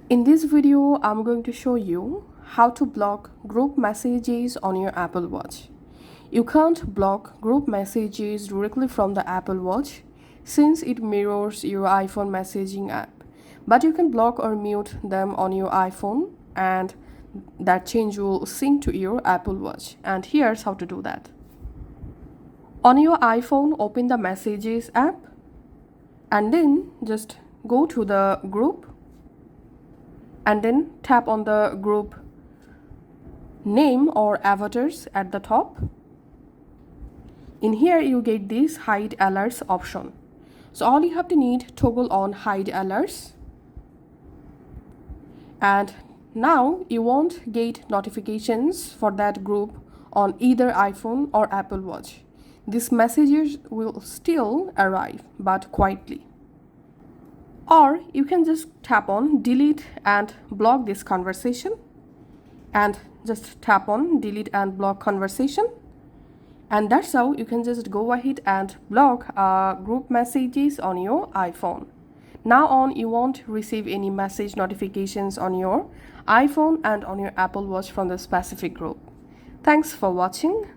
In this video, I'm going to show you how to block group messages on your Apple Watch. You can't block group messages directly from the Apple Watch since it mirrors your iPhone messaging app. But you can block or mute them on your iPhone, and that change will sync to your Apple Watch. And here's how to do that. On your iPhone, open the Messages app and then just go to the group and then tap on the group name or avatars at the top. In here you get this hide alerts option. So all you have to need toggle on hide alerts, and now you won't get notifications for that group on either iPhone or Apple Watch. These messages will still arrive but quietly. Or you can just tap on delete and block this conversation, and just tap on delete and block conversation, and that's how you can just go ahead and block group messages on your iPhone. Now on, you won't receive any message notifications on your iPhone and on your Apple Watch from the specific group. Thanks for watching.